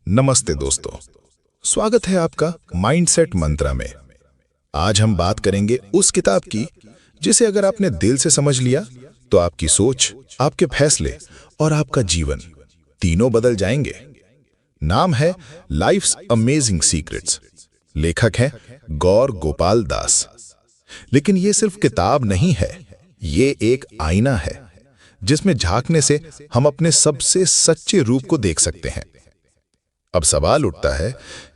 नमस्ते दोस्तों, स्वागत है आपका माइंडसेट मंत्रा में। आज हम बात करेंगे उस किताब की जिसे अगर आपने दिल से समझ लिया तो आपकी सोच, आपके फैसले और आपका जीवन तीनों बदल जाएंगे। नाम है लाइफ्स अमेजिंग सीक्रेट्स। लेखक हैं गौर गोपाल दास। लेकिन ये सिर्फ किताब नहीं है, ये एक आईना है जिसमें झांकने से हम अपने सबसे सच्चे रूप को देख सकते हैं। अब सवाल उठता है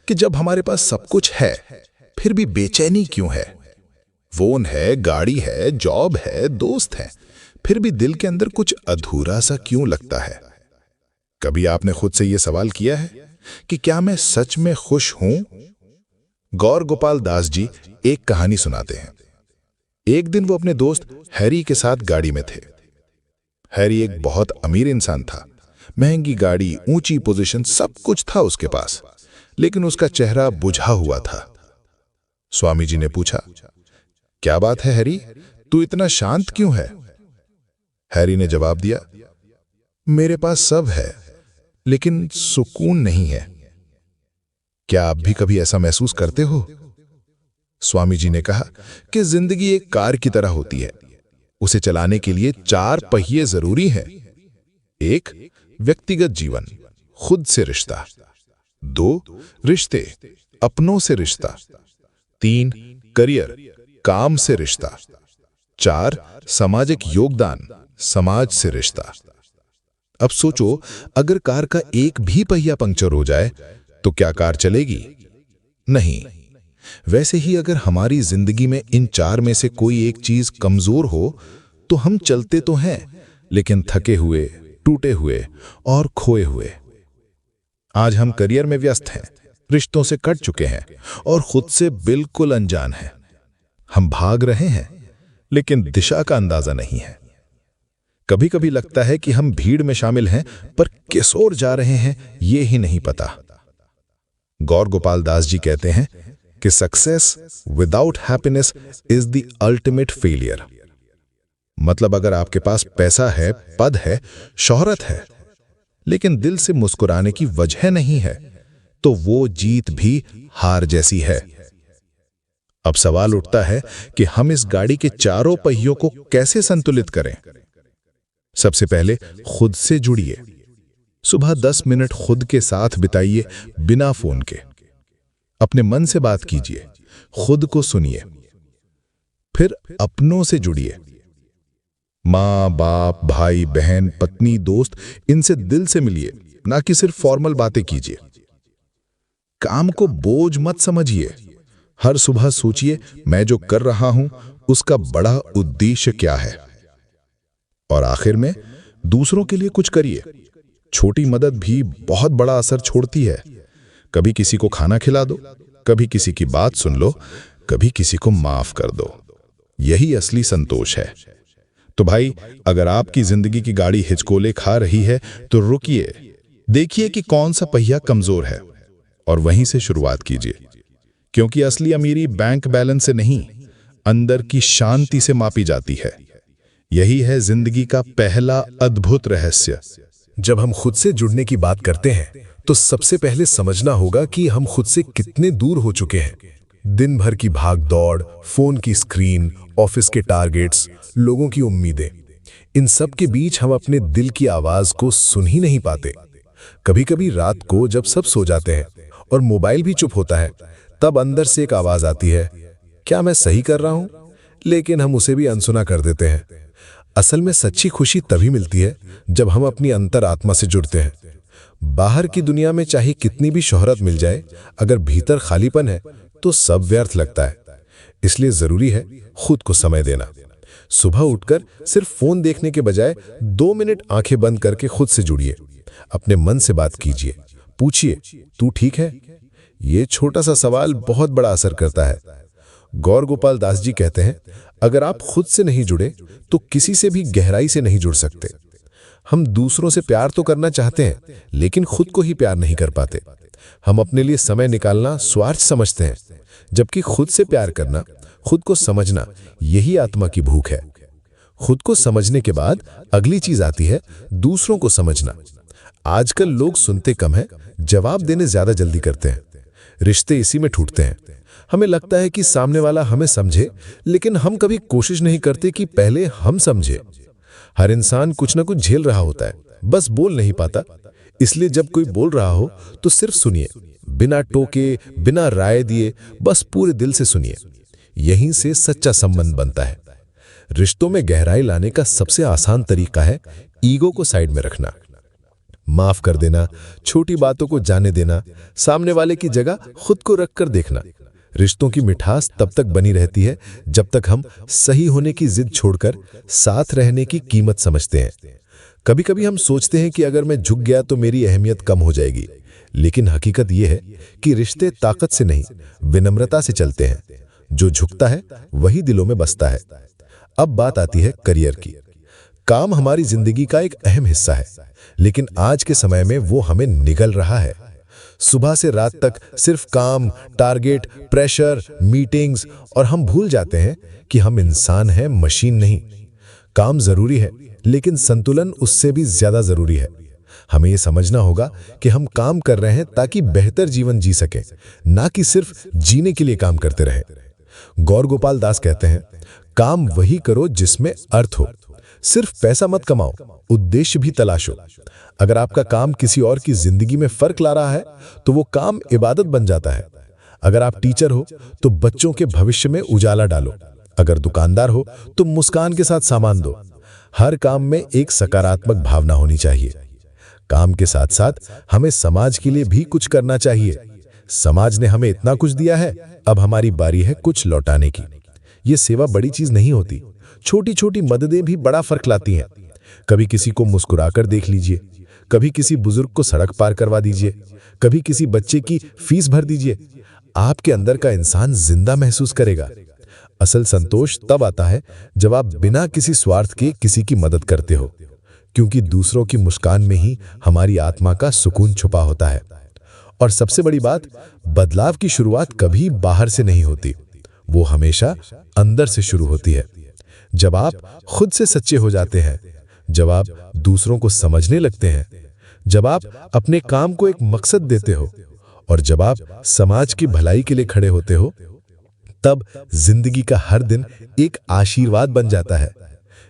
कि जब हमारे पास सब कुछ है फिर भी बेचैनी क्यों है? फोन है, गाड़ी है, जॉब है, दोस्त है, फिर भी दिल के अंदर कुछ अधूरा सा क्यों लगता है? कभी आपने खुद से यह सवाल किया है कि क्या मैं सच में खुश हूं? गौर गोपाल दास जी एक कहानी सुनाते हैं। एक दिन वो अपने दोस्त हैरी के साथ गाड़ी में थे। हैरी एक बहुत अमीर इंसान था। महंगी गाड़ी, ऊंची पोजीशन, सब कुछ था उसके पास, लेकिन उसका चेहरा बुझा हुआ था। स्वामी जी ने पूछा, क्या बात है हैरी, तू इतना शांत क्यों है? हैरी ने जवाब दिया, मेरे पास सब है लेकिन सुकून नहीं है। क्या आप भी कभी ऐसा महसूस करते हो? स्वामी जी ने कहा कि जिंदगी एक कार की तरह होती है। उसे चलाने के लिए 4 पहिए जरूरी हैं। 1, व्यक्तिगत जीवन, खुद से रिश्ता। 2, रिश्ते, अपनों से रिश्ता। 3, करियर, काम से रिश्ता। 4, सामाजिक योगदान, समाज से रिश्ता। अब सोचो, अगर कार का एक भी पहिया पंक्चर हो जाए तो क्या कार चलेगी? नहीं। वैसे ही अगर हमारी जिंदगी में इन 4 में से कोई एक चीज कमजोर हो तो हम चलते तो हैं लेकिन थके हुए, टूटे हुए और खोए हुए। आज हम करियर में व्यस्त हैं, रिश्तों से कट चुके हैं और खुद से बिल्कुल अनजान हैं। हम भाग रहे हैं लेकिन दिशा का अंदाजा नहीं है। कभी कभी लगता है कि हम भीड़ में शामिल हैं पर किस ओर जा रहे हैं ये ही नहीं पता। गौर गोपाल दास जी कहते हैं कि success without happiness is the ultimate failure. मतलब अगर आपके पास पैसा है, पद है, शोहरत है, लेकिन दिल से मुस्कुराने की वजह नहीं है तो वो जीत भी हार जैसी है। अब सवाल उठता है कि हम इस गाड़ी के चारों पहियों को कैसे संतुलित करें? सबसे पहले खुद से जुड़िए। सुबह 10 मिनट खुद के साथ बिताइए, बिना फोन के। अपने मन से बात कीजिए, खुद को सुनिए। फिर अपनों से जुड़िए। माँ, बाप, भाई, बहन, पत्नी, दोस्त, इनसे दिल से मिलिए, ना कि सिर्फ फॉर्मल बातें कीजिए। काम को बोझ मत समझिए। हर सुबह सोचिए, मैं जो कर रहा हूं उसका बड़ा उद्देश्य क्या है। और आखिर में दूसरों के लिए कुछ करिए। छोटी मदद भी बहुत बड़ा असर छोड़ती है। कभी किसी को खाना खिला दो, कभी किसी की बात सुन लो, कभी किसी को माफ कर दो। यही असली संतोष है। तो भाई, अगर आपकी जिंदगी की गाड़ी हिचकोले खा रही है तो रुकिए, देखिए कि कौन सा पहिया कमजोर है और वहीं से शुरुआत कीजिए। क्योंकि असली अमीरी बैंक बैलेंस से नहीं, अंदर की शांति से मापी जाती है। यही है जिंदगी का पहला अद्भुत रहस्य। जब हम खुद से जुड़ने की बात करते हैं तो सबसे पहले समझना होगा कि हम खुद से कितने दूर हो चुके हैं। दिन भर की भाग दौड़, फोन की स्क्रीन, ऑफिस के टारगेट्स, लोगों की उम्मीदें, इन सब के बीच हम अपने दिल की आवाज को सुन ही नहीं पाते। कभी कभी रात को जब सब सो जाते हैं और मोबाइल भी चुप होता है, तब अंदर से एक आवाज आती है, क्या मैं सही कर रहा हूं? लेकिन हम उसे भी अनसुना कर देते हैं। असल में सच्ची खुशी तभी मिलती है जब हम अपनी अंतर आत्मा से जुड़ते हैं। बाहर की दुनिया में चाहे कितनी भी शोहरत मिल जाए, अगर भीतर खालीपन है तो सब व्यर्थ लगता है। इसलिए जरूरी है खुद को समय देना। सुबह उठकर सिर्फ फोन देखने के बजाय 2 मिनट आंखें बंद करके खुद से जुड़िए। अपने मन से बात कीजिए, पूछिए, तू ठीक है? ये छोटा सा सवाल बहुत बड़ा असर करता है। गौर गोपाल दास जी कहते हैं, अगर आप खुद से नहीं जुड़े तो किसी से भी गहराई से नहीं जुड़ सकते। हम दूसरों से प्यार तो करना चाहते हैं लेकिन खुद को ही प्यार नहीं कर पाते। हम अपने लिए समय निकालना स्वार्थ समझते हैं, जबकि खुद से प्यार करना, खुद को समझना, यही आत्मा की भूख है। खुद को समझने के बाद अगली चीज आती है दूसरों को समझना। आजकल लोग सुनते कम हैं, जवाब देने ज्यादा जल्दी करते हैं। रिश्ते इसी में टूटते हैं। हमें लगता है कि सामने वाला हमें समझे, लेकिन हम कभी कोशिश नहीं करते कि पहले हम समझे। हर इंसान कुछ ना कुछ झेल रहा होता है, बस बोल नहीं पाता। इसलिए जब कोई बोल रहा हो तो सिर्फ सुनिए, बिना टोके, बिना राय दिए, बस पूरे दिल से सुनिए। यहीं से सच्चा संबंध बनता है। रिश्तों में गहराई लाने का सबसे आसान तरीका है ईगो को साइड में रखना, माफ कर देना, छोटी बातों को जाने देना, सामने वाले की जगह खुद को रखकर देखना। रिश्तों की मिठास तब तक बनी रहती है जब तक हम सही होने की जिद छोड़कर साथ रहने की कीमत समझते हैं। कभी कभी हम सोचते हैं कि अगर मैं झुक गया तो मेरी अहमियत कम हो जाएगी, लेकिन हकीकत यह है कि रिश्ते ताकत से नहीं, विनम्रता से चलते हैं। जो झुकता है वही दिलों में बसता है। अब बात आती है करियर की। काम हमारी जिंदगी का एक अहम हिस्सा है, लेकिन आज के समय में वो हमें निगल रहा है। सुबह से रात तक सिर्फ काम, टारगेट, प्रेशर, मीटिंग्स, और हम भूल जाते हैं कि हम इंसान हैं, मशीन नहीं। काम जरूरी है, लेकिन संतुलन उससे भी ज्यादा जरूरी है। हमें यह समझना होगा कि हम काम कर रहे हैं ताकि बेहतर जीवन जी सकें, ना कि सिर्फ जीने के लिए काम करते रहें। गौर गोपाल दास कहते हैं, काम वही करो जिसमें अर्थ हो। सिर्फ पैसा मत कमाओ, उद्देश्य भी तलाशो। अगर आपका काम किसी और की जिंदगी में फर्क ला रहा है तो वो काम इबादत बन जाता है। अगर आप टीचर हो तो बच्चों के भविष्य में उजाला डालो। अगर दुकानदार हो तो मुस्कान के साथ सामान दो। हर काम में एक सकारात्मक भावना होनी चाहिए। काम के साथ साथ हमें समाज के लिए भी कुछ करना चाहिए। समाज ने हमें इतना कुछ दिया है, अब हमारी बारी है कुछ लौटाने की। ये सेवा बड़ी चीज नहीं होती, छोटी छोटी मददें भी बड़ा फर्क लाती हैं। कभी किसी को मुस्कुराकर देख लीजिए, कभी किसी बुजुर्ग को सड़क पार करवा दीजिए, कभी किसी बच्चे की फीस भर दीजिए। आपके अंदर का इंसान जिंदा महसूस करेगा। असल संतोष तब आता है जब आप बिना किसी स्वार्थ के किसी की मदद करते हो, क्योंकि दूसरों की मुस्कान में ही हमारी आत्मा का सुकून छुपा होता है। और सबसे बड़ी बात, बदलाव की शुरुआत कभी बाहर से नहीं होती, वो हमेशा अंदर से शुरू होती है। जब आप खुद से सच्चे हो जाते हैं, जब आप दूसरों को समझने लगते हैं, जब आप अपने काम को एक मकसद देते हो, और जब आप समाज की भलाई के लिए खड़े होते हो, तब जिंदगी का हर दिन एक आशीर्वाद बन जाता है।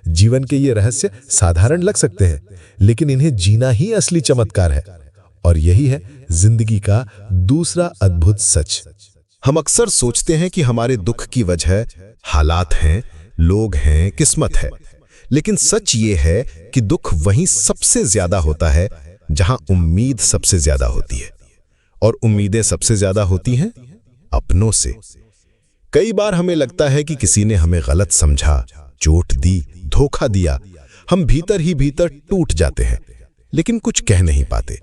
जीवन के ये रहस्य साधारण लग सकते हैं, लेकिन इन्हें जीना ही असली चमत्कार है। और यही है जिंदगी का दूसरा अद्भुत सच। हम अक्सर सोचते हैं कि हमारे दुख की वजह हालात हैं, लोग हैं, किस्मत है। लेकिन सच ये है कि दुख वहीं सबसे ज्यादा होता है जहां उम्मीद सबसे ज्यादा होती है। और उम्मीदें सबसे ज्यादा होती हैं अपनों से। कई बार हमें लगता है कि किसी ने हमें गलत समझा, चोट दी, धोखा दिया। हम भीतर ही भीतर टूट जाते हैं, लेकिन कुछ कह नहीं पाते।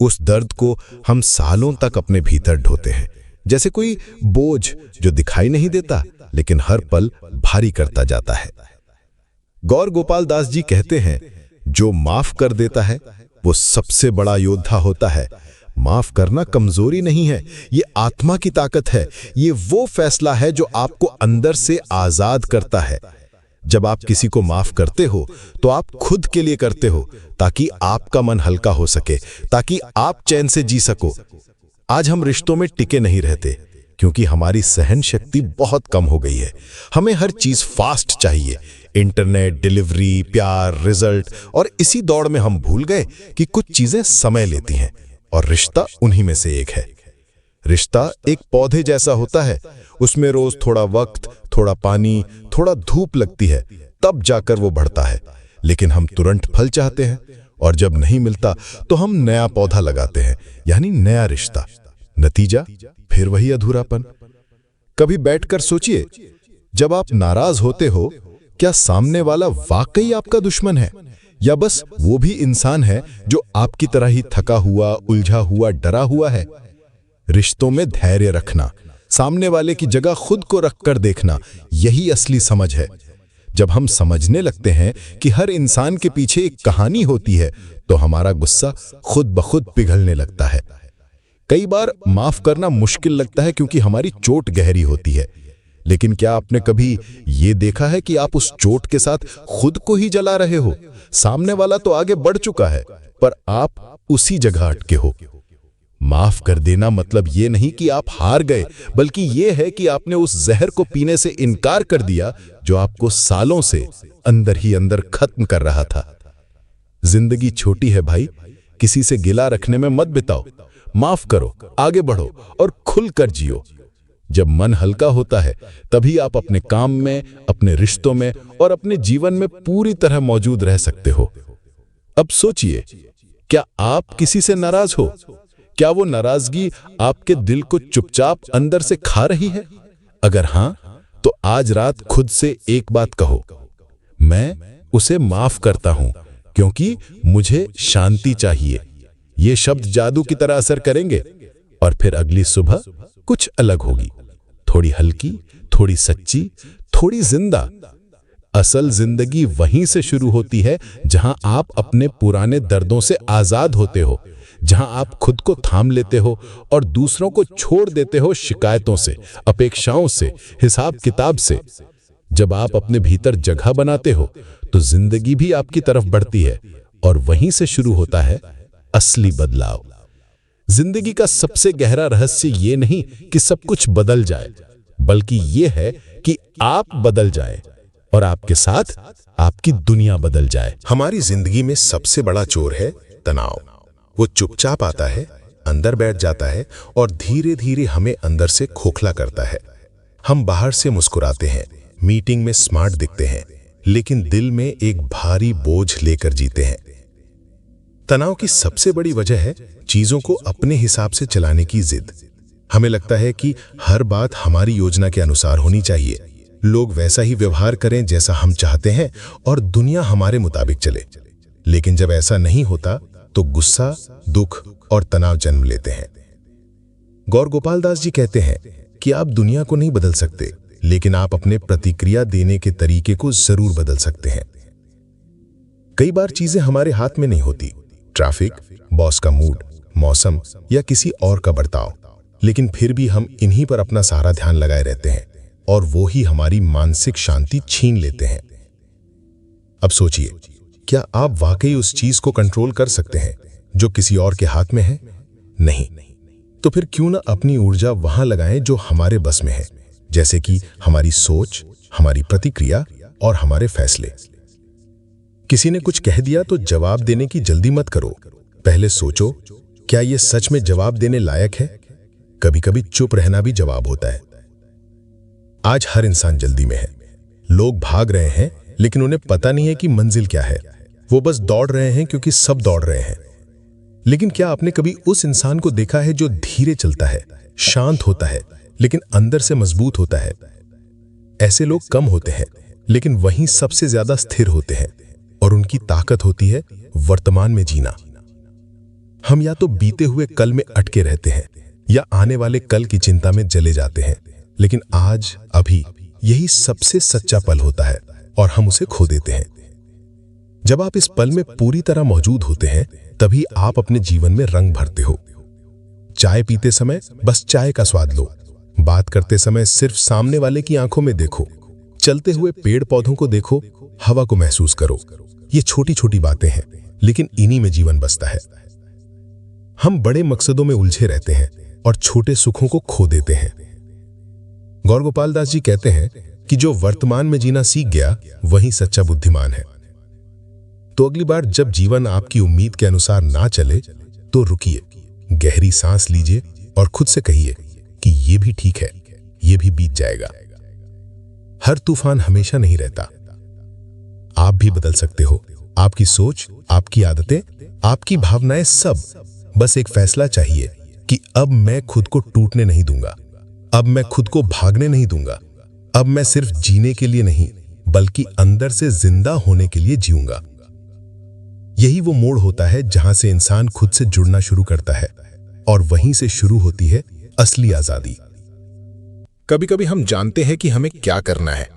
उस दर्द को हम सालों तक अपने भीतर ढोते हैं, जैसे कोई बोझ जो दिखाई नहीं देता लेकिन हर पल भारी करता जाता है। गौर गोपाल दास जी कहते हैं, जो माफ कर देता है वो सबसे बड़ा योद्धा होता है। माफ करना कमजोरी नहीं है, ये आत्मा की ताकत है। ये वो फैसला है जो आपको अंदर से आजाद करता है। जब आप किसी को माफ करते हो तो आप खुद के लिए करते हो, ताकि आपका मन हल्का हो सके, ताकि आप चैन से जी सको। आज हम रिश्तों में टिके नहीं रहते क्योंकि हमारी सहन शक्ति बहुत कम हो गई है। हमें हर चीज फास्ट चाहिए, इंटरनेट, डिलीवरी, प्यार, रिजल्ट। और इसी दौड़ में हम भूल गए कि कुछ चीजें समय लेती हैं, और रिश्ता उन्हीं में से एक है। रिश्ता एक पौधे जैसा होता है, उसमें रोज थोड़ा वक्त, थोड़ा पानी, थोड़ा धूप लगती है, तब जाकर वो बढ़ता है। लेकिन हम तुरंत फल चाहते हैं, और जब नहीं मिलता तो हम नया पौधा लगाते हैं, यानी नया रिश्ता। नतीजा फिर वही अधूरापन। कभी बैठकर सोचिए, जब आप नाराज होते हो, क्या सामने वाला वाकई आपका दुश्मन है, या बस वो भी इंसान है जो आपकी तरह ही थका हुआ, उलझा हुआ, डरा हुआ है? रिश्तों में धैर्य रखना, सामने वाले की जगह खुद को रखकर देखना, यही असली समझ है। जब हम समझने लगते हैं कि हर इंसान के पीछे एक कहानी होती है, तो हमारा गुस्सा खुद ब खुद पिघलने लगता है। कई बार माफ करना मुश्किल लगता है क्योंकि हमारी चोट गहरी होती है। लेकिन क्या आपने कभी ये देखा है कि आप उस चोट के साथ खुद को ही जला रहे हो? सामने वाला तो आगे बढ़ चुका है, पर आप उसी जगह अटके हो। माफ कर देना मतलब ये नहीं कि आप हार गए, बल्कि ये है कि आपने उस जहर को पीने से इनकार कर दिया जो आपको सालों से अंदर ही अंदर खत्म कर रहा था। जिंदगी छोटी है भाई, किसी से गिला रखने में मत बिताओ। माफ करो, आगे बढ़ो और खुलकर जियो। जब मन हल्का होता है तभी आप अपने काम में, अपने रिश्तों में और अपने जीवन में पूरी तरह मौजूद रह सकते हो। अब सोचिए, क्या आप किसी से नाराज हो? क्या वो नाराजगी आपके दिल को चुपचाप अंदर से खा रही है? अगर हां, तो आज रात खुद से एक बात कहो, मैं उसे माफ करता हूं क्योंकि मुझे शांति चाहिए। ये शब्द जादू की तरह असर करेंगे और फिर अगली सुबह कुछ अलग होगी, थोड़ी हल्की, थोड़ी सच्ची, थोड़ी जिंदा। असल जिंदगी वहीं से शुरू होती है जहां आप अपने पुराने दर्दों से आजाद होते हो, जहां आप खुद को थाम लेते हो और दूसरों को छोड़ देते हो शिकायतों से, अपेक्षाओं से, हिसाब किताब से। जब आप अपने भीतर जगह बनाते हो तो जिंदगी भी आपकी तरफ बढ़ती है और वहीं से शुरू होता है असली बदलाव। जिंदगी का सबसे गहरा रहस्य ये नहीं कि सब कुछ बदल जाए, बल्कि ये है कि आप बदल जाए और आपके साथ आपकी दुनिया बदल जाए। हमारी जिंदगी में सबसे बड़ा चोर है तनाव। वो चुपचाप आता है, अंदर बैठ जाता है और धीरे धीरे हमें अंदर से खोखला करता है। हम बाहर से मुस्कुराते हैं, मीटिंग में स्मार्ट दिखते हैं, लेकिन दिल में एक भारी बोझ लेकर जीते हैं। तनाव की सबसे बड़ी वजह है चीजों को अपने हिसाब से चलाने की जिद। हमें लगता है कि हर बात हमारी योजना के अनुसार होनी चाहिए, लोग वैसा ही व्यवहार करें जैसा हम चाहते हैं और दुनिया हमारे मुताबिक चले। लेकिन जब ऐसा नहीं होता तो गुस्सा, दुख और तनाव जन्म लेते हैं। गौर गोपाल दास जी कहते हैं कि आप दुनिया को नहीं बदल सकते, लेकिन आप अपने प्रतिक्रिया देने के तरीके को जरूर बदल सकते हैं। कई बार चीजें हमारे हाथ में नहीं होती, ट्रैफिक, बॉस का मूड, मौसम या किसी और का बर्ताव, लेकिन फिर भी हम इन्हीं पर अपना सारा ध्यान लगाए रहते हैं और वो ही हमारी मानसिक शांति छीन लेते हैं। अब सोचिए, क्या आप वाकई उस चीज को कंट्रोल कर सकते हैं जो किसी और के हाथ में है? नहीं। तो फिर क्यों ना अपनी ऊर्जा वहां लगाएं जो हमारे बस में है, जैसे कि हमारी सोच, हमारी प्रतिक्रिया और हमारे फैसले। किसी ने कुछ कह दिया तो जवाब देने की जल्दी मत करो। पहले सोचो, क्या यह सच में जवाब देने लायक है? कभी कभी चुप रहना भी जवाब होता है। आज हर इंसान जल्दी में है। लोग भाग रहे हैं, लेकिन उन्हें पता नहीं है कि मंजिल क्या है। वो बस दौड़ रहे हैं क्योंकि सब दौड़ रहे हैं। लेकिन क्या आपने कभी उस इंसान को देखा है जो धीरे चलता है, शांत होता है, लेकिन अंदर से मजबूत होता है? ऐसे लोग कम होते हैं, लेकिन वहीं सबसे ज्यादा स्थिर होते हैं और उनकी ताकत होती है वर्तमान में जीना। हम या तो बीते हुए कल में अटके रहते हैं या आने वाले कल की चिंता में जले जाते हैं, लेकिन आज, अभी यही सबसे सच्चा पल होता है और हम उसे खो देते हैं। जब आप इस पल में पूरी तरह मौजूद होते हैं, तभी आप अपने जीवन में रंग भरते हो। चाय पीते समय बस चाय का स्वाद लो, बात करते समय सिर्फ सामने वाले की आंखों में देखो, चलते हुए पेड़ पौधों को देखो, हवा को महसूस करो। ये छोटी छोटी बातें हैं, लेकिन इन्हीं में जीवन बसता है। हम बड़े मकसदों में उलझे रहते हैं और छोटे सुखों को खो देते हैं। गौर गोपाल दास जी कहते हैं कि जो वर्तमान में जीना सीख गया वही सच्चा बुद्धिमान है। तो अगली बार जब जीवन आपकी उम्मीद के अनुसार ना चले तो रुकिए, गहरी सांस लीजिए और खुद से कहिए कि ये भी ठीक है, ये भी बीत जाएगा। हर तूफान हमेशा नहीं रहता। आप भी बदल सकते हो। आपकी सोच, आपकी आदतें, आपकी भावनाएं, सब। बस एक फैसला चाहिए कि अब मैं खुद को टूटने नहीं दूंगा, अब मैं खुद को भागने नहीं दूंगा, अब मैं सिर्फ जीने के लिए नहीं बल्कि अंदर से जिंदा होने के लिए जीऊंगा। यही वो मोड़ होता है जहां से इंसान खुद से जुड़ना शुरू करता है और वहीं से शुरू होती है असली आजादी। कभी कभी हम जानते हैं कि हमें क्या करना है,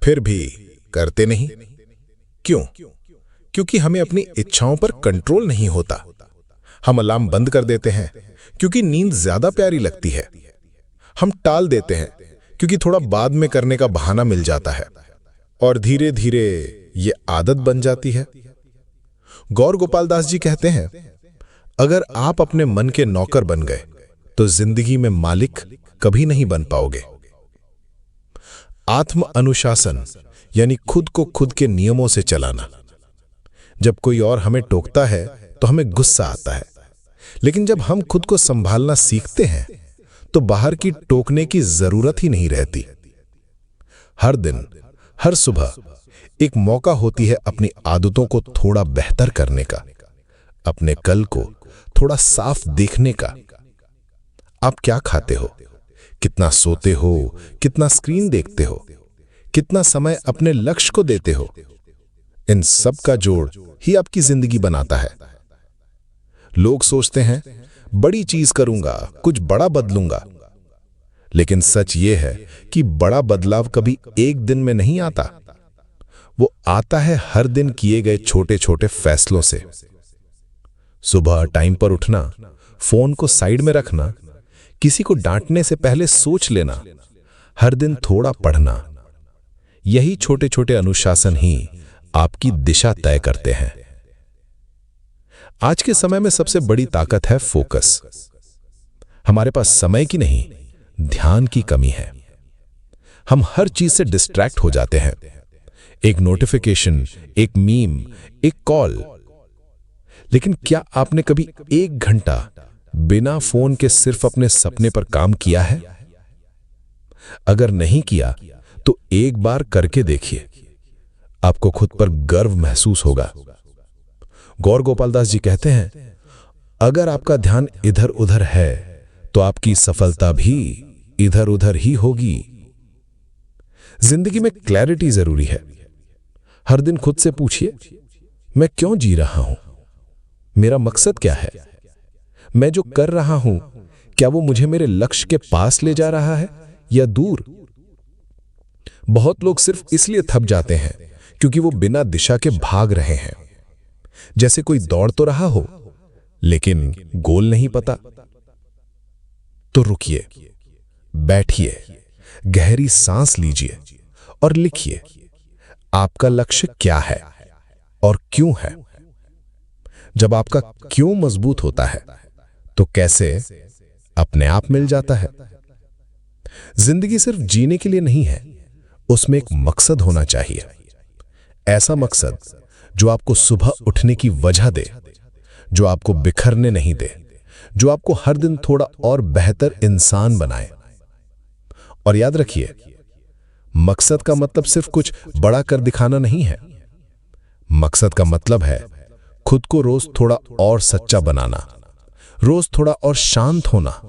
फिर भी करते नहीं। क्यों? क्योंकि हमें अपनी इच्छाओं पर कंट्रोल नहीं होता। हम अलार्म बंद कर देते हैं क्योंकि नींद ज्यादा प्यारी लगती है। हम टाल देते हैं क्योंकि थोड़ा बाद में करने का बहाना मिल जाता है और धीरे धीरे ये आदत बन जाती है। गौर गोपाल दास जी कहते हैं, अगर आप अपने मन के नौकर बन गए तो जिंदगी में मालिक कभी नहीं बन पाओगे। आत्म अनुशासन यानी खुद को खुद के नियमों से चलाना। जब कोई और हमें टोकता है तो हमें गुस्सा आता है, लेकिन जब हम खुद को संभालना सीखते हैं तो बाहर की टोकने की जरूरत ही नहीं रहती। हर दिन, हर सुबह एक मौका होती है अपनी आदतों को थोड़ा बेहतर करने का, अपने कल को थोड़ा साफ देखने का। आप क्या खाते हो, कितना सोते हो, कितना स्क्रीन देखते हो, कितना समय अपने लक्ष्य को देते हो, इन सब का जोड़ ही आपकी जिंदगी बनाता है। लोग सोचते हैं बड़ी चीज करूंगा, कुछ बड़ा बदलूंगा, लेकिन सच ये है कि बड़ा बदलाव कभी एक दिन में नहीं आता। वो आता है हर दिन किए गए छोटे छोटे फैसलों से। सुबह टाइम पर उठना, फोन को साइड में रखना, किसी को डांटने से पहले सोच लेना, हर दिन थोड़ा पढ़ना, यही छोटे छोटे अनुशासन ही आपकी दिशा तय करते हैं। आज के समय में सबसे बड़ी ताकत है फोकस। हमारे पास समय की नहीं, ध्यान की कमी है। हम हर चीज से डिस्ट्रैक्ट हो जाते हैं। एक नोटिफिकेशन, एक मीम, एक कॉल। लेकिन क्या आपने कभी 1 घंटा बिना फोन के सिर्फ अपने सपने पर काम किया है? अगर नहीं किया तो एक बार करके देखिए, आपको खुद पर गर्व महसूस होगा। गौर गोपाल दास जी कहते हैं, अगर आपका ध्यान इधर उधर है तो आपकी सफलता भी इधर उधर ही होगी। जिंदगी में क्लैरिटी जरूरी है। हर दिन खुद से पूछिए, मैं क्यों जी रहा हूं? मेरा मकसद क्या है? मैं जो कर रहा हूं, क्या वो मुझे मेरे लक्ष्य के पास ले जा रहा है या दूर? बहुत लोग सिर्फ इसलिए थक जाते हैं क्योंकि वो बिना दिशा के भाग रहे हैं। जैसे कोई दौड़ तो रहा हो, लेकिन गोल नहीं पता। तो रुकिए, बैठिए, गहरी सांस लीजिए और लिखिए, आपका लक्ष्य क्या है और क्यों है। जब आपका क्यों मजबूत होता है तो कैसे अपने आप मिल जाता है। जिंदगी सिर्फ जीने के लिए नहीं है, उसमें एक मकसद होना चाहिए। ऐसा मकसद जो आपको सुबह उठने की वजह दे, जो आपको बिखरने नहीं दे, जो आपको हर दिन थोड़ा और बेहतर इंसान बनाए। और याद रखिए, मकसद का मतलब सिर्फ कुछ बड़ा कर दिखाना नहीं है। मकसद का मतलब है खुद को रोज थोड़ा और सच्चा बनाना, रोज थोड़ा और शांत होना,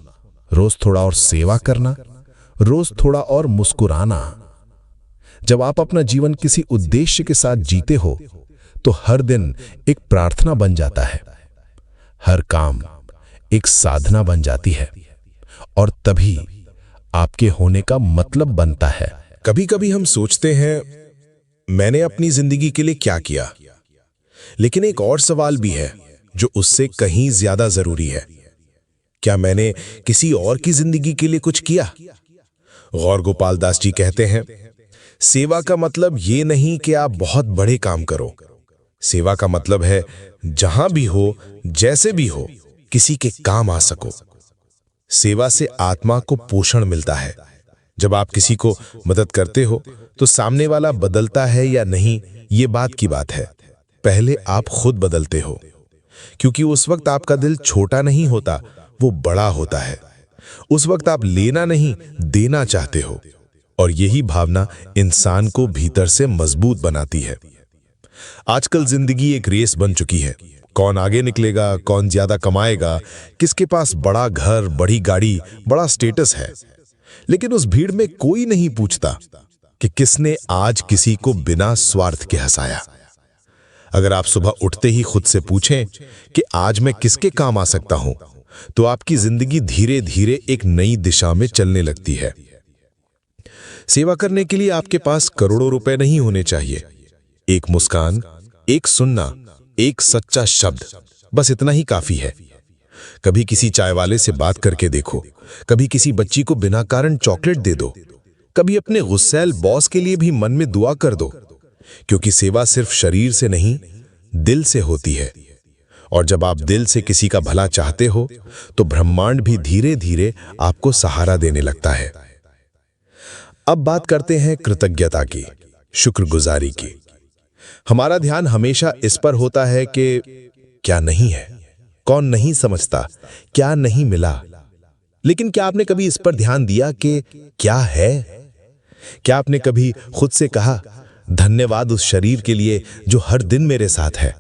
रोज थोड़ा और सेवा करना, रोज थोड़ा और मुस्कुराना। जब आप अपना जीवन किसी उद्देश्य के साथ जीते हो तो हर दिन एक प्रार्थना बन जाता है, हर काम एक साधना बन जाती है, और तभी आपके होने का मतलब बनता है। कभी कभी हम सोचते हैं, मैंने अपनी जिंदगी के लिए क्या किया? लेकिन एक और सवाल भी है जो उससे कहीं ज्यादा जरूरी है, क्या मैंने किसी और की जिंदगी के लिए कुछ किया? गौर गोपाल दास जी कहते हैं, सेवा का मतलब ये नहीं कि आप बहुत बड़े काम करो। सेवा का मतलब है जहां भी हो, जैसे भी हो, किसी के काम आ सको। सेवा से आत्मा को पोषण मिलता है। जब आप किसी को मदद करते हो तो सामने वाला बदलता है या नहीं, ये बात की बात है। पहले आप खुद बदलते हो, क्योंकि उस वक्त आपका दिल छोटा नहीं होता, वो बड़ा होता है। उस वक्त आप लेना नहीं, देना चाहते हो, और यही भावना इंसान को भीतर से मजबूत बनाती है। आजकल जिंदगी एक रेस बन चुकी है। कौन आगे निकलेगा, कौन ज्यादा कमाएगा, किसके पास बड़ा घर, बड़ी गाड़ी, बड़ा स्टेटस है। लेकिन उस भीड़ में कोई नहीं पूछता कि किसने आज किसी को बिना स्वार्थ के हंसाया। अगर आप सुबह उठते ही खुद से पूछें कि आज मैं किसके काम आ सकता हूं, तो आपकी जिंदगी धीरे धीरे एक नई दिशा में चलने लगती है। सेवा करने के लिए आपके पास करोड़ों रुपए नहीं होने चाहिए। एक मुस्कान, एक सुनना, एक सच्चा शब्द, बस इतना ही काफी है। कभी किसी चाय वाले से बात करके देखो, कभी किसी बच्ची को बिना कारण चॉकलेट दे दो, कभी अपने गुस्सैल बॉस के लिए भी मन में दुआ कर दो, क्योंकि सेवा सिर्फ शरीर से नहीं, दिल से होती है। और जब आप दिल से किसी का भला चाहते हो तो ब्रह्मांड भी धीरे धीरे आपको सहारा देने लगता है। अब बात करते हैं कृतज्ञता की, शुक्रगुजारी की। हमारा ध्यान हमेशा इस पर होता है कि क्या नहीं है, कौन नहीं समझता, क्या नहीं मिला। लेकिन क्या आपने कभी इस पर ध्यान दिया कि क्या है? क्या आपने कभी खुद से कहा, धन्यवाद उस शरीर के लिए जो हर दिन मेरे साथ है,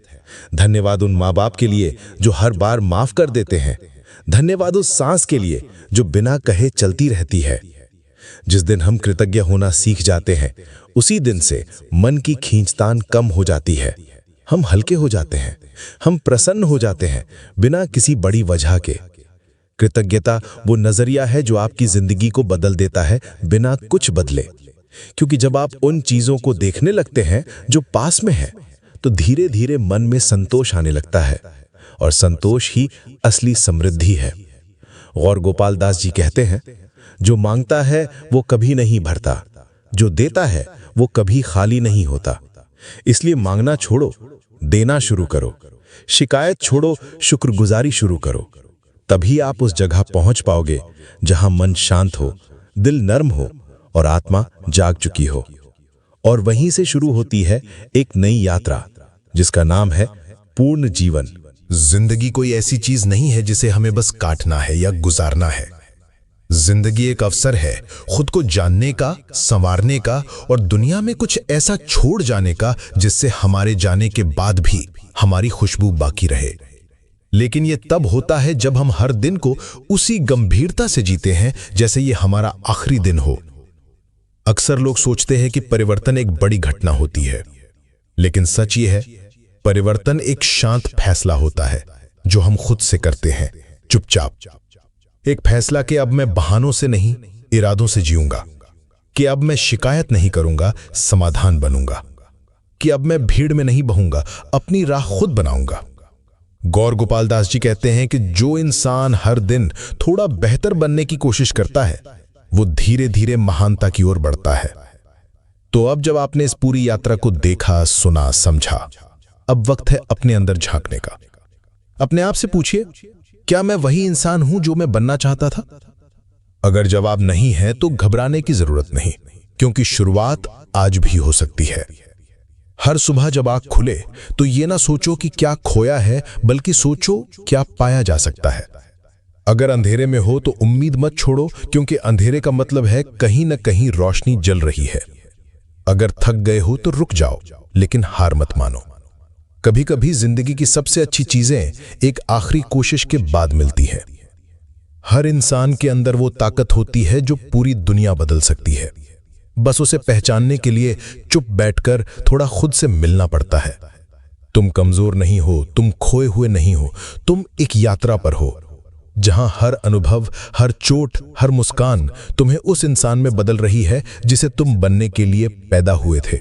धन्यवाद उन माँ बाप के लिए जो हर बार माफ कर देते हैं, धन्यवाद उस सांस के लिए जो बिना कहे चलती रहती है। जिस दिन हम कृतज्ञ होना सीख जाते हैं, उसी दिन से मन की खींचतान कम हो जाती है। हम हल्के हो जाते हैं, हम प्रसन्न हो जाते हैं बिना किसी बड़ी वजह के। कृतज्ञता वो नजरिया है जो आपकी जिंदगी को बदल देता है बिना कुछ बदले। क्योंकि जब आप उन चीजों को देखने लगते हैं जो पास में है, तो धीरे धीरे मन में संतोष आने लगता है, और संतोष ही असली समृद्धि है। गौर गोपाल दास जी कहते हैं, जो मांगता है वो कभी नहीं भरता, जो देता है वो कभी खाली नहीं होता। इसलिए मांगना छोड़ो, देना शुरू करो, शिकायत छोड़ो, शुक्रगुजारी शुरू करो। तभी आप उस जगह पहुंच पाओगे जहां मन शांत हो, दिल नर्म हो और आत्मा जाग चुकी हो। और वहीं से शुरू होती है एक नई यात्रा जिसका नाम है पूर्ण जीवन। जिंदगी कोई ऐसी चीज नहीं है जिसे हमें बस काटना है या गुजारना है। जिंदगी एक अवसर है खुद को जानने का, संवारने का और दुनिया में कुछ ऐसा छोड़ जाने का जिससे हमारे जाने के बाद भी हमारी खुशबू बाकी रहे। लेकिन यह तब होता है जब हम हर दिन को उसी गंभीरता से जीते हैं जैसे ये हमारा आखिरी दिन हो। अक्सर लोग सोचते हैं कि परिवर्तन एक बड़ी घटना होती है, लेकिन सच ये है, परिवर्तन एक शांत फैसला होता है जो हम खुद से करते हैं, चुपचाप। एक फैसला कि अब मैं बहानों से नहीं, इरादों से जीऊंगा, कि अब मैं शिकायत नहीं करूंगा, समाधान बनूंगा, कि अब मैं भीड़ में नहीं बहूंगा, अपनी राह खुद बनाऊंगा। गौर गोपाल दास जी कहते हैं कि जो इंसान हर दिन थोड़ा बेहतर बनने की कोशिश करता है, वो धीरे धीरे महानता की ओर बढ़ता है। तो अब जब आपने इस पूरी यात्रा को देखा, सुना, समझा, अब वक्त है अपने अंदर झांकने का। अपने आप से पूछिए, क्या मैं वही इंसान हूं जो मैं बनना चाहता था? अगर जवाब नहीं है तो घबराने की जरूरत नहीं, क्योंकि शुरुआत आज भी हो सकती है। हर सुबह जब आंख खुले तो ये ना सोचो कि क्या खोया है, बल्कि सोचो क्या पाया जा सकता है। अगर अंधेरे में हो तो उम्मीद मत छोड़ो, क्योंकि अंधेरे का मतलब है कहीं न कहीं रोशनी जल रही है। अगर थक गए हो तो रुक जाओ, लेकिन हार मत मानो। कभी कभी जिंदगी की सबसे अच्छी चीजें एक आखिरी कोशिश के बाद मिलती है। हर इंसान के अंदर वो ताकत होती है जो पूरी दुनिया बदल सकती है। बस उसे पहचानने के लिए चुप बैठकर थोड़ा खुद से मिलना पड़ता है। तुम कमजोर नहीं हो, तुम खोए हुए नहीं हो, तुम एक यात्रा पर हो जहां हर अनुभव, हर चोट, हर मुस्कान तुम्हें उस इंसान में बदल रही है जिसे तुम बनने के लिए पैदा हुए थे।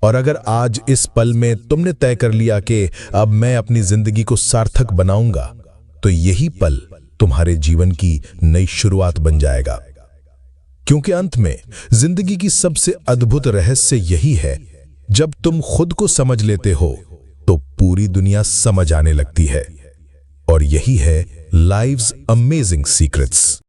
और अगर आज इस पल में तुमने तय कर लिया कि अब मैं अपनी जिंदगी को सार्थक बनाऊंगा, तो यही पल तुम्हारे जीवन की नई शुरुआत बन जाएगा। क्योंकि अंत में जिंदगी की सबसे अद्भुत रहस्य यही है, जब तुम खुद को समझ लेते हो तो पूरी दुनिया समझ आने लगती है। और यही है लाइफ्स अमेजिंग सीक्रेट्स।